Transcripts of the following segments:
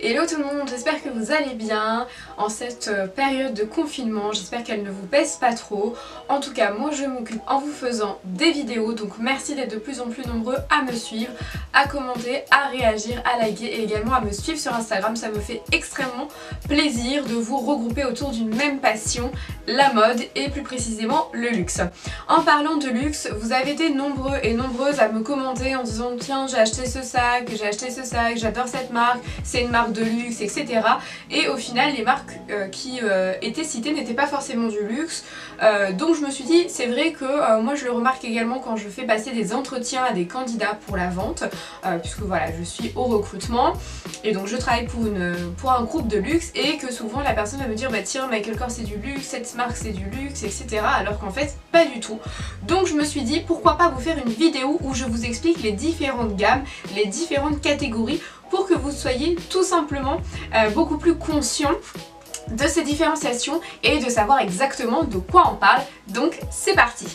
Hello tout le monde, j'espère que vous allez bien en cette période de confinement, j'espère qu'elle ne vous pèse pas trop. En tout cas, moi je m'occupe en vous faisant des vidéos, donc merci d'être de plus en plus nombreux à me suivre, à commenter, à réagir, à liker et également à me suivre sur Instagram. Ça me fait extrêmement plaisir de vous regrouper autour d'une même passion, la mode et plus précisément le luxe. En parlant de luxe, vous avez été nombreux et nombreuses à me commenter en disant tiens j'ai acheté ce sac, j'adore cette marque, c'est une marque de luxe, etc. Et au final les marques qui étaient citées n'étaient pas forcément du luxe, donc je me suis dit c'est vrai que moi je le remarque également quand je fais passer des entretiens à des candidats pour la vente, puisque voilà je suis au recrutement et donc je travaille pour un groupe de luxe et que souvent la personne va me dire bah tiens Michael Kors c'est du luxe, cette marque c'est du luxe, etc. alors qu'en fait pas du tout. Donc je me suis dit pourquoi pas vous faire une vidéo où je vous explique les différentes gammes, les différentes catégories pour que vous soyez tout simplement beaucoup plus conscient de ces différenciations et de savoir exactement de quoi on parle. Donc c'est parti!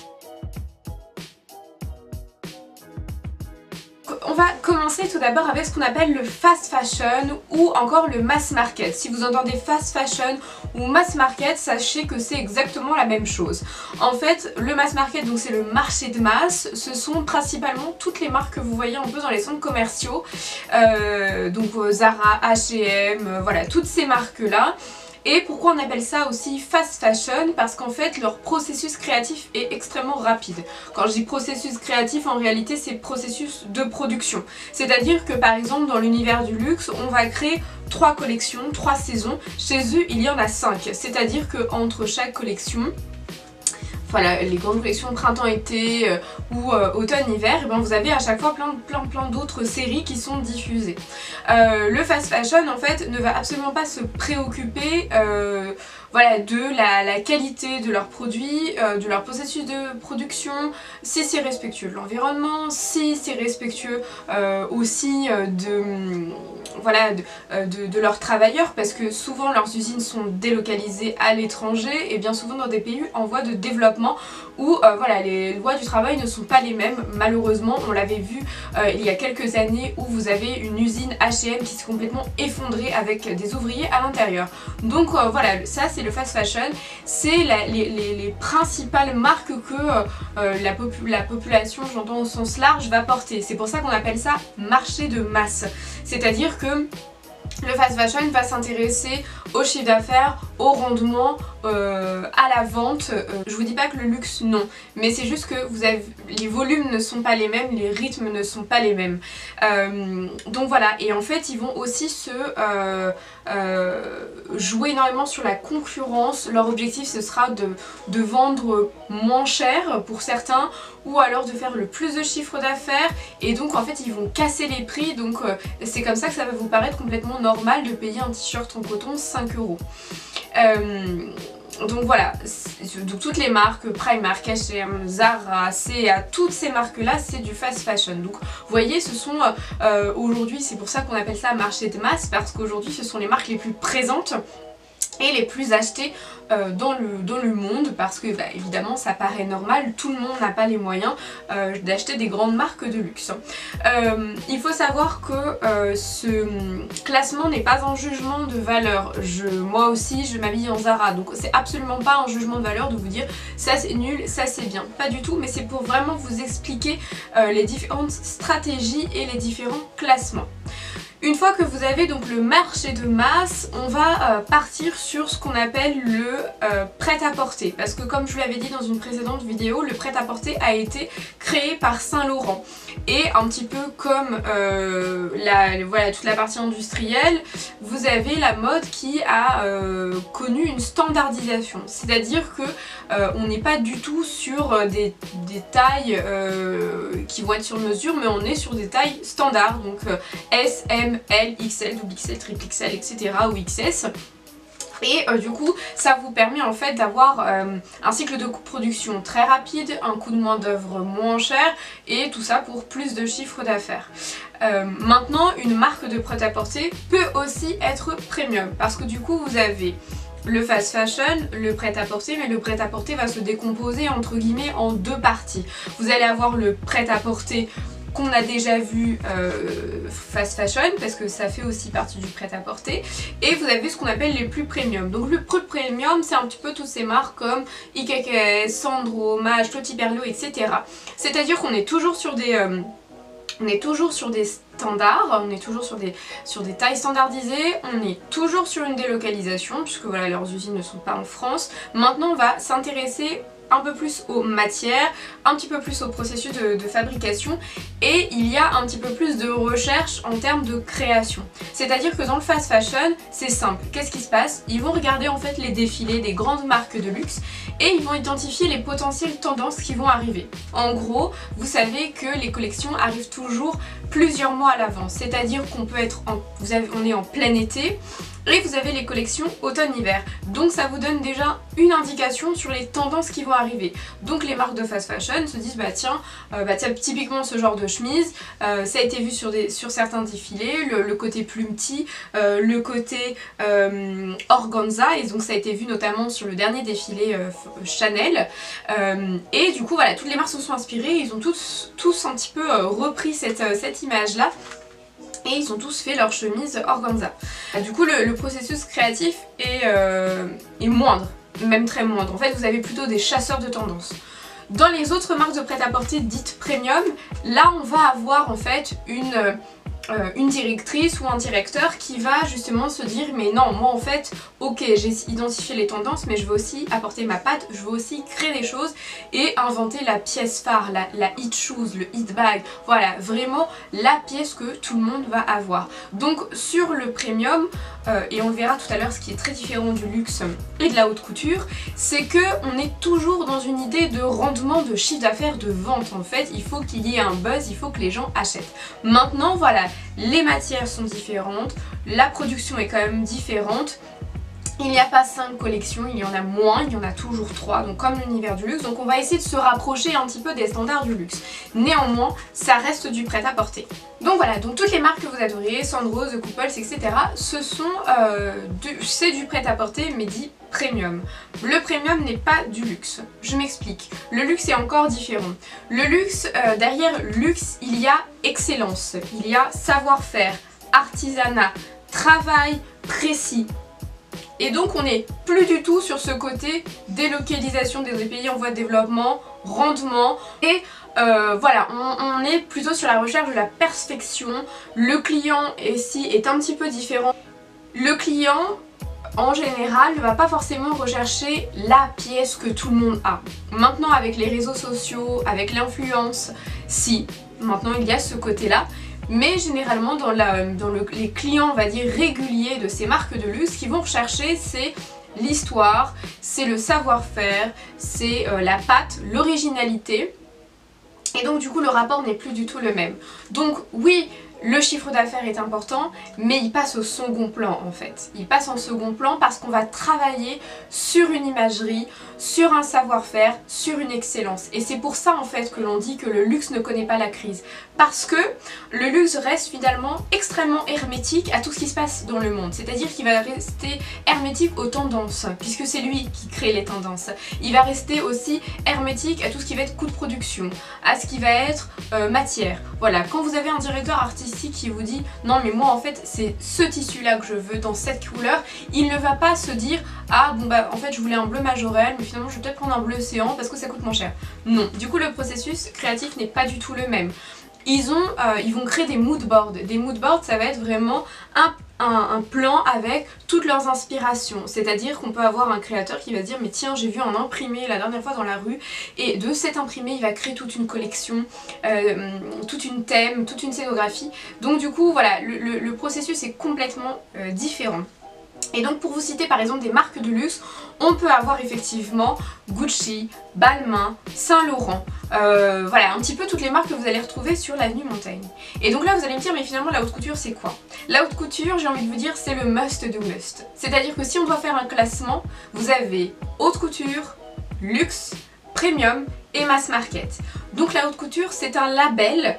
On va commencer tout d'abord avec ce qu'on appelle le fast fashion ou encore le mass market. Si vous entendez fast fashion ou mass market, sachez que c'est exactement la même chose. En fait, le mass market, donc c'est le marché de masse, ce sont principalement toutes les marques que vous voyez un peu dans les centres commerciaux, donc Zara, H&M, voilà, toutes ces marques-là. Et pourquoi on appelle ça aussi fast fashion? Parce qu'en fait leur processus créatif est extrêmement rapide. Quand je dis processus créatif, en réalité c'est processus de production. C'est-à-dire que par exemple dans l'univers du luxe, on va créer 3 collections, 3 saisons. Chez eux il y en a 5. C'est-à-dire qu'entre chaque collection, voilà, les grandes collections printemps-été ou automne-hiver, et ben vous avez à chaque fois plein d'autres séries qui sont diffusées. Le fast fashion en fait ne va absolument pas se préoccuper voilà, de la qualité de leurs produits, de leur processus de production, si c'est respectueux de l'environnement, si c'est respectueux aussi de leurs travailleurs, parce que souvent leurs usines sont délocalisées à l'étranger et bien souvent dans des pays en voie de développement où voilà, les lois du travail ne sont pas les mêmes. Malheureusement on l'avait vu il y a quelques années où vous avez une usine H&M qui s'est complètement effondrée avec des ouvriers à l'intérieur. Donc voilà, ça c'est le fast fashion, c'est les principales marques que la population, j'entends au sens large, va porter. C'est pour ça qu'on appelle ça marché de masse. C'est-à-dire que le fast fashion va s'intéresser au chiffre d'affaires, au rendement, à la vente. Je vous dis pas que le luxe non, mais c'est juste que les volumes ne sont pas les mêmes, les rythmes ne sont pas les mêmes. Donc voilà, et en fait ils vont aussi jouer énormément sur la concurrence. Leur objectif ce sera de vendre moins cher pour certains ou alors de faire le plus de chiffre d'affaires, et donc en fait ils vont casser les prix. Donc c'est comme ça que ça va vous paraître complètement normal de payer un t-shirt en coton 5 €. Donc voilà, donc toutes les marques, Primark, H&M, Zara, C&A, toutes ces marques là c'est du fast fashion. Donc vous voyez ce sont aujourd'hui, c'est pour ça qu'on appelle ça marché de masse, parce qu'aujourd'hui ce sont les marques les plus présentes et les plus achetées dans le monde, parce que bah, évidemment ça paraît normal, tout le monde n'a pas les moyens d'acheter des grandes marques de luxe. Il faut savoir que ce classement n'est pas un jugement de valeur. Moi aussi je m'habille en Zara, donc c'est absolument pas un jugement de valeur de vous dire ça c'est nul, ça c'est bien, pas du tout, mais c'est pour vraiment vous expliquer les différentes stratégies et les différents classements. Une fois que vous avez donc le marché de masse, on va partir sur ce qu'on appelle le prêt-à-porter. Parce que comme je vous l'avais dit dans une précédente vidéo, le prêt-à-porter a été créé par Saint Laurent. Et un petit peu comme voilà, toute la partie industrielle, vous avez la mode qui a connu une standardisation. C'est-à-dire que on n'est pas du tout sur des tailles qui vont être sur mesure, mais on est sur des tailles standards. Donc S, M, L, XL, double XL, triple XL, etc. ou XS. Et du coup ça vous permet en fait d'avoir un cycle de production très rapide, un coût de main d'œuvre moins cher et tout ça pour plus de chiffre d'affaires. Maintenant une marque de prêt-à-porter peut aussi être premium, parce que du coup vous avez le fast fashion, le prêt-à-porter, mais le prêt-à-porter va se décomposer entre guillemets en 2 parties. Vous allez avoir le prêt-à-porter qu'on a déjà vu fast fashion, parce que ça fait aussi partie du prêt-à-porter, et vous avez ce qu'on appelle les plus premium. Donc le plus premium, c'est un petit peu toutes ces marques comme IKKS, Sandro, Maje, Totti Berlioz, etc. C'est-à-dire qu'on est toujours sur des standards, on est toujours sur des tailles standardisées, on est toujours sur une délocalisation, puisque voilà, leurs usines ne sont pas en France. Maintenant, on va s'intéresser un peu plus aux matières, un petit peu plus au processus de fabrication, et il y a un petit peu plus de recherche en termes de création. C'est-à-dire que dans le fast fashion, c'est simple. Qu'est-ce qui se passe? Ils vont regarder en fait les défilés des grandes marques de luxe et ils vont identifier les potentielles tendances qui vont arriver. En gros, vous savez que les collections arrivent toujours plusieurs mois à l'avance. C'est-à-dire qu'on peut être on est en plein été, et vous avez les collections automne-hiver. Donc ça vous donne déjà une indication sur les tendances qui vont arriver. Donc les marques de fast fashion se disent bah tiens, typiquement ce genre de chemise, ça a été vu sur certains défilés, le côté plumetis, le côté organza, et donc ça a été vu notamment sur le dernier défilé Chanel. Et du coup voilà, toutes les marques se sont inspirées, ils ont tous un petit peu repris cette image là. Et ils ont tous fait leur chemise organza. Du coup le processus créatif est moindre, même très moindre. En fait vous avez plutôt des chasseurs de tendances. Dans les autres marques de prêt-à-porter dites premium, là on va avoir en fait une directrice ou un directeur qui va justement se dire mais non, moi en fait ok, j'ai identifié les tendances, mais je veux aussi apporter ma patte, je veux aussi créer des choses et inventer la pièce phare, la hit shoes, le hit bag, voilà, vraiment la pièce que tout le monde va avoir. Donc sur le premium, et on le verra tout à l'heure, ce qui est très différent du luxe et de la haute couture, c'est que on est toujours dans une idée de rendement, de chiffre d'affaires, de vente. En fait, il faut qu'il y ait un buzz, il faut que les gens achètent. Maintenant voilà, les matières sont différentes, la production est quand même différente. Il n'y a pas 5 collections, il y en a moins, il y en a toujours 3, donc comme l'univers du luxe. Donc on va essayer de se rapprocher un petit peu des standards du luxe. Néanmoins, ça reste du prêt-à-porter. Donc voilà, donc toutes les marques que vous adorez, Sandro, The Couples, etc. C'est du prêt-à-porter mais dit premium. Le premium n'est pas du luxe. Je m'explique. Le luxe est encore différent. Le luxe, derrière luxe, il y a excellence, il y a savoir-faire, artisanat, travail précis. Et donc on n'est plus du tout sur ce côté délocalisation des pays en voie de développement, rendement, et voilà, on est plutôt sur la recherche de la perfection. Le client ici est un petit peu différent. Le client en général ne va pas forcément rechercher la pièce que tout le monde a. Maintenant avec les réseaux sociaux, avec l'influence, si, maintenant il y a ce côté là. Mais généralement dans les clients, on va dire, réguliers de ces marques de luxe, ce qu'ils vont rechercher, c'est l'histoire, c'est le savoir-faire, c'est la patte, l'originalité. Et donc du coup le rapport n'est plus du tout le même. Donc oui, le chiffre d'affaires est important, mais il passe au second plan en fait. Il passe en second plan parce qu'on va travailler sur une imagerie, sur un savoir-faire, sur une excellence. Et c'est pour ça en fait que l'on dit que le luxe ne connaît pas la crise. Parce que le luxe reste finalement extrêmement hermétique à tout ce qui se passe dans le monde. C'est-à-dire qu'il va rester hermétique aux tendances, puisque c'est lui qui crée les tendances. Il va rester aussi hermétique à tout ce qui va être coût de production, à ce qui va être matière. Voilà, quand vous avez un directeur artistique qui vous dit non mais moi en fait c'est ce tissu là que je veux dans cette couleur, il ne va pas se dire ah bon bah en fait je voulais un bleu majorel mais finalement je vais peut-être prendre un bleu océan parce que ça coûte moins cher. Non, du coup le processus créatif n'est pas du tout le même. Ils vont créer des mood boards. Des mood boards, ça va être vraiment un plan avec toutes leurs inspirations. C'est-à-dire qu'on peut avoir un créateur qui va se dire mais tiens, j'ai vu un imprimé la dernière fois dans la rue, et de cet imprimé il va créer toute une collection, toute une thème, toute une scénographie. Donc du coup voilà, le processus est complètement différent. Et donc pour vous citer par exemple des marques de luxe, on peut avoir effectivement Gucci, Balmain, Saint Laurent, voilà un petit peu toutes les marques que vous allez retrouver sur l'avenue Montaigne. Et donc là vous allez me dire mais finalement la haute couture c'est quoi? La haute couture, j'ai envie de vous dire, c'est le must do must. C'est-à-dire que si on doit faire un classement, vous avez haute couture, luxe, premium et mass market. Donc la haute couture c'est un label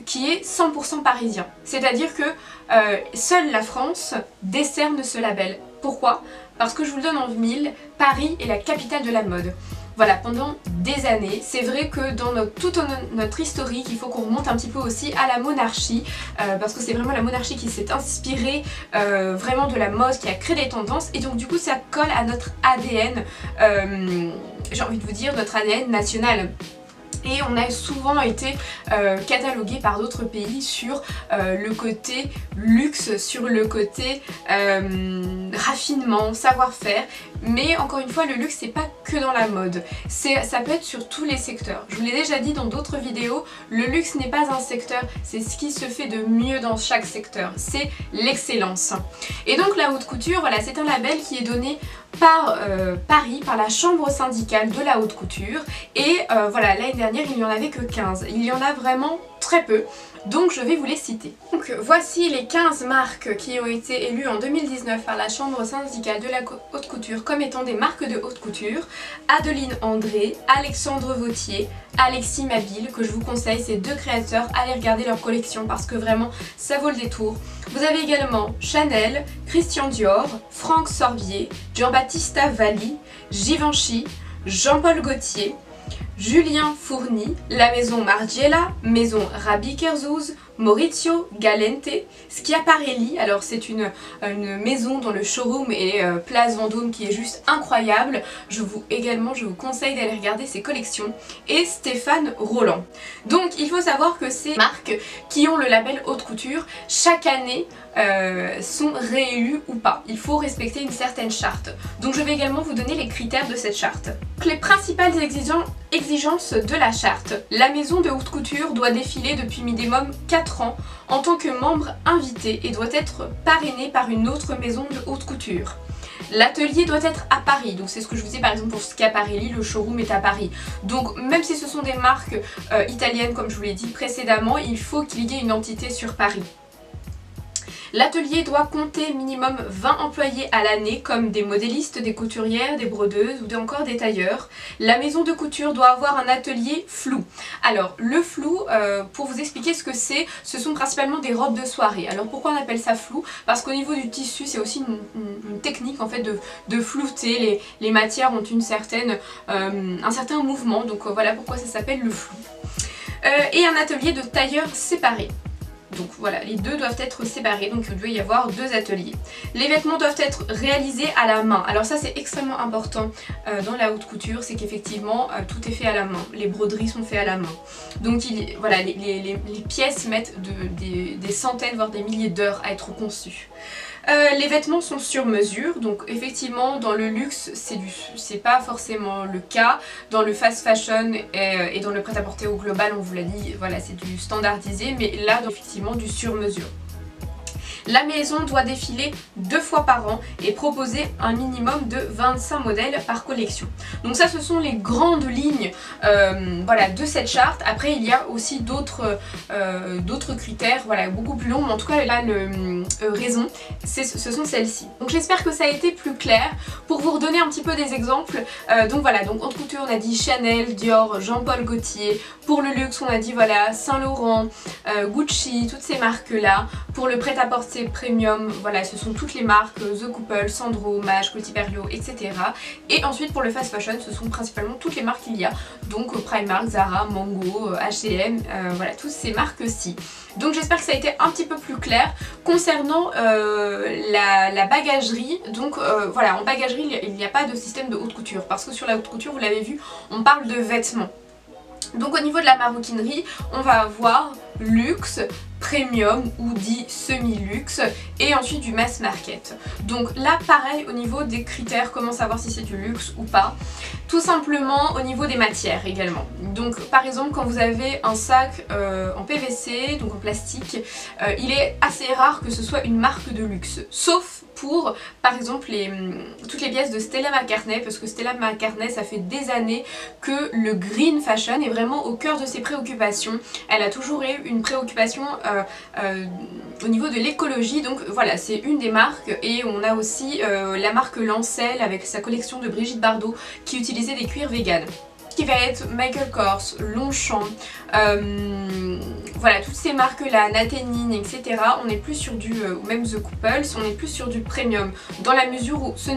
qui est 100% parisien. C'est-à-dire que seule la France décerne ce label. Pourquoi? Parce que je vous le donne en mille, Paris est la capitale de la mode. voilà, pendant des années. C'est vrai que dans toute notre historique, il faut qu'on remonte un petit peu aussi à la monarchie, parce que c'est vraiment la monarchie qui s'est inspirée vraiment de la mode, qui a créé des tendances, et donc du coup ça colle à notre ADN, j'ai envie de vous dire notre ADN national. Et on a souvent été catalogué par d'autres pays sur le côté luxe, sur le côté raffinement, savoir-faire. Mais encore une fois, le luxe c'est pas que dans la mode, ça peut être sur tous les secteurs. Je vous l'ai déjà dit dans d'autres vidéos, le luxe n'est pas un secteur, c'est ce qui se fait de mieux dans chaque secteur, c'est l'excellence. Et donc la haute couture, voilà, c'est un label qui est donné par Paris, par la chambre syndicale de la haute couture, et voilà, l'année dernière il n'y en avait que 15, il y en a vraiment très peu, donc je vais vous les citer. Donc voici les 15 marques qui ont été élues en 2019 par la chambre syndicale de la haute couture comme étant des marques de haute couture. Adeline André, Alexandre Vauthier, Alexis Mabille, que je vous conseille, ces deux créateurs, allez regarder leur collection parce que vraiment ça vaut le détour. Vous avez également Chanel, Christian Dior, Franck Sorbier, Giambattista Valli, Givenchy, Jean-Paul Gaultier, Julien Fourny, la maison Margiela, maison Rabhi Kerzuz, Maurizio Galente, Schiaparelli, alors c'est une maison dont le showroom est Place Vendôme qui est juste incroyable, je vous conseille d'aller regarder ses collections, et Stéphane Roland. Donc il faut savoir que ces marques qui ont le label haute couture, chaque année sont réélues ou pas. Il faut respecter une certaine charte. Donc je vais également vous donner les critères de cette charte. Donc, les principales exigences de la charte. La maison de haute couture doit défiler depuis minimum 4 ans en tant que membre invité et doit être parrainée par une autre maison de haute couture. L'atelier doit être à Paris, donc c'est ce que je vous disais par exemple pour Schiaparelli, le showroom est à Paris. Donc même si ce sont des marques italiennes comme je vous l'ai dit précédemment, il faut qu'il y ait une entité sur Paris. L'atelier doit compter minimum 20 employés à l'année comme des modélistes, des couturières, des brodeuses ou encore des tailleurs. La maison de couture doit avoir un atelier flou. Alors le flou, pour vous expliquer ce que c'est, ce sont principalement des robes de soirée. Alors pourquoi on appelle ça flou? Parce qu'au niveau du tissu c'est aussi une technique en fait de flouter, les matières ont un certain mouvement, donc voilà pourquoi ça s'appelle le flou. Et un atelier de tailleur séparé. Donc voilà, les deux doivent être séparés, donc il doit y avoir 2 ateliers. Les vêtements doivent être réalisés à la main. Alors ça c'est extrêmement important dans la haute couture, c'est qu'effectivement tout est fait à la main. Les broderies sont faites à la main. Donc voilà, les pièces mettent des centaines voire des milliers d'heures à être conçues. Les vêtements sont sur mesure, donc effectivement dans le luxe c'est pas forcément le cas. Dans le fast fashion et dans le prêt-à-porter au global, on vous l'a dit, voilà, c'est du standardisé, mais là effectivement du sur mesure. La maison doit défiler 2 fois par an et proposer un minimum de 25 modèles par collection. Donc ça ce sont les grandes lignes voilà, de cette charte. Après il y a aussi d'autres critères, voilà, beaucoup plus longs, mais en tout cas là raison, ce sont celles-ci. Donc j'espère que ça a été plus clair. Pour vous redonner un petit peu des exemples, donc voilà, donc haute couture on a dit Chanel, Dior, Jean-Paul Gaultier. Pour le luxe on a dit voilà Saint Laurent, Gucci, toutes ces marques là. Pour le prêt-à-porter premium, voilà, ce sont toutes les marques, The Couple, Sandro, Maje, Coty Perriot, etc. Et ensuite pour le fast fashion, ce sont principalement toutes les marques qu'il y a, donc Primark, Zara, Mango, H&M, voilà, toutes ces marques-ci. Donc j'espère que ça a été un petit peu plus clair. Concernant la bagagerie, donc voilà, en bagagerie il n'y a pas de système de haute couture, parce que sur la haute couture, vous l'avez vu, on parle de vêtements. Donc au niveau de la maroquinerie, on va avoir luxe, premium ou dit semi-luxe et ensuite du mass market. Donc là pareil au niveau des critères, comment savoir si c'est du luxe ou pas. Tout simplement au niveau des matières également. Donc par exemple quand vous avez un sac en PVC, donc en plastique, il est assez rare que ce soit une marque de luxe. Sauf pour par exemple toutes les pièces de Stella McCartney, parce que Stella McCartney ça fait des années que le green fashion est vraiment au cœur de ses préoccupations. Elle a toujours eu une préoccupation au niveau de l'écologie, donc voilà c'est une des marques. Et on a aussi la marque Lancel avec sa collection de Brigitte Bardot qui utilisait des cuirs vegan. Qui va être Michael Kors, Longchamp, Voilà, toutes ces marques là, Natenine, etc. on n'est plus sur du, ou même The Couples, on est plus sur du premium, dans la mesure où ce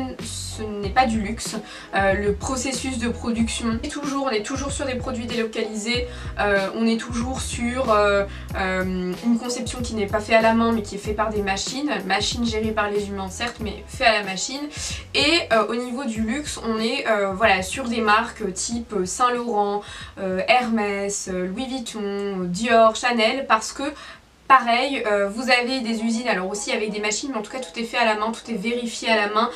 n'est pas du luxe. Le processus de production, on est toujours sur des produits délocalisés, on est toujours sur une conception qui n'est pas faite à la main mais qui est faite par des machines gérées par les humains certes, mais fait à la machine. Et au niveau du luxe, on est voilà, sur des marques type Saint Laurent, Hermès, Louis Vuitton, Dior, Chanel, parce que pareil, vous avez des usines, alors aussi avec des machines, mais en tout cas tout est fait à la main, tout est vérifié à la main.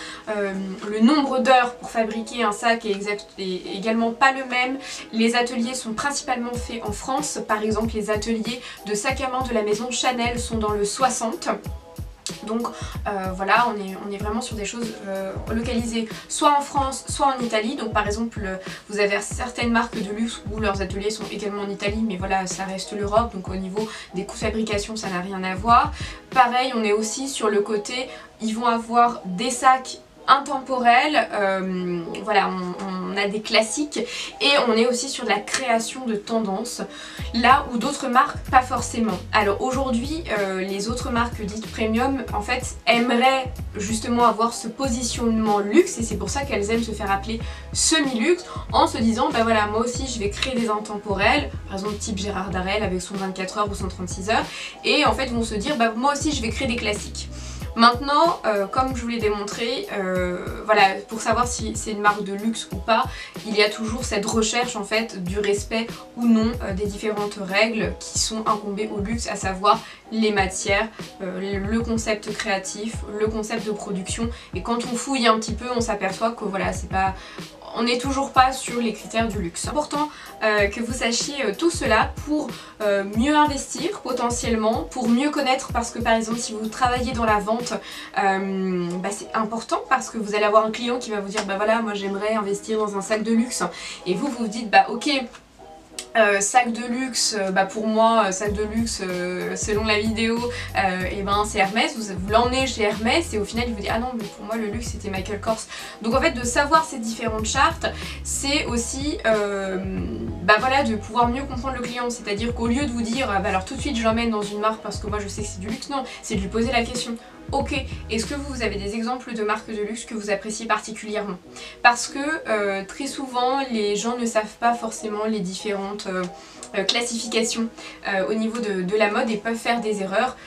Le nombre d'heures pour fabriquer un sac est également pas le même. Les ateliers sont principalement faits en France. Par exemple, les ateliers de sacs à main de la maison Chanel sont dans le 60. Donc voilà, on est vraiment sur des choses localisées soit en France, soit en Italie. Donc par exemple, vous avez certaines marques de luxe où leurs ateliers sont également en Italie, mais voilà, ça reste l'Europe, donc au niveau des coûts de fabrication, ça n'a rien à voir. Pareil, on est aussi sur le côté, ils vont avoir des sacs intemporels, voilà, on a des classiques, et on est aussi sur de la création de tendances, là où d'autres marques pas forcément. Alors aujourd'hui, les autres marques dites premium en fait aimeraient justement avoir ce positionnement luxe, et c'est pour ça qu'elles aiment se faire appeler semi-luxe, en se disant bah voilà, moi aussi je vais créer des intemporels, par exemple type Gérard Darel avec son 24 heures ou son 36 heures, et en fait vont se dire bah moi aussi je vais créer des classiques. Maintenant, comme je vous l'ai démontré, voilà, pour savoir si c'est une marque de luxe ou pas, il y a toujours cette recherche en fait du respect ou non des différentes règles qui sont incombées au luxe, à savoir les matières, le concept créatif, le concept de production. Et quand on fouille un petit peu, on s'aperçoit que voilà, c'est pas... on n'est toujours pas sur les critères du luxe. C'est important que vous sachiez tout cela pour mieux investir potentiellement, pour mieux connaître, parce que par exemple si vous travaillez dans la vente, bah, c'est important parce que vous allez avoir un client qui va vous dire bah voilà, moi j'aimerais investir dans un sac de luxe, et vous vous dites bah ok, sac de luxe, bah pour moi sac de luxe selon la vidéo et ben c'est Hermès, vous l'emmenez chez Hermès et au final il vous dit ah non mais pour moi le luxe c'était Michael Kors. Donc en fait de savoir ces différentes chartes, c'est aussi bah voilà, de pouvoir mieux comprendre le client, c'est-à-dire qu'au lieu de vous dire bah alors tout de suite je l'emmène dans une marque parce que moi je sais que c'est du luxe, non, c'est de lui poser la question. Ok, est-ce que vous avez des exemples de marques de luxe que vous appréciez particulièrement? Parce que très souvent les gens ne savent pas forcément les différentes classifications au niveau de la mode et peuvent faire des erreurs.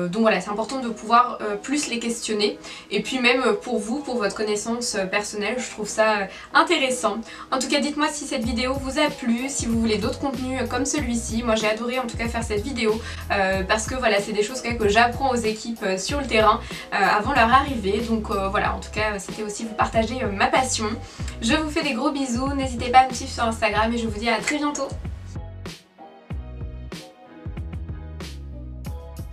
Donc voilà, c'est important de pouvoir plus les questionner. Et puis même pour vous, pour votre connaissance personnelle, je trouve ça intéressant. En tout cas, dites-moi si cette vidéo vous a plu, si vous voulez d'autres contenus comme celui-ci. Moi j'ai adoré en tout cas faire cette vidéo parce que voilà, c'est des choses que j'apprends aux équipes sur le terrain avant leur arrivée. Donc voilà, en tout cas c'était aussi vous partager ma passion. Je vous fais des gros bisous, n'hésitez pas à me suivre sur Instagram et je vous dis à très bientôt.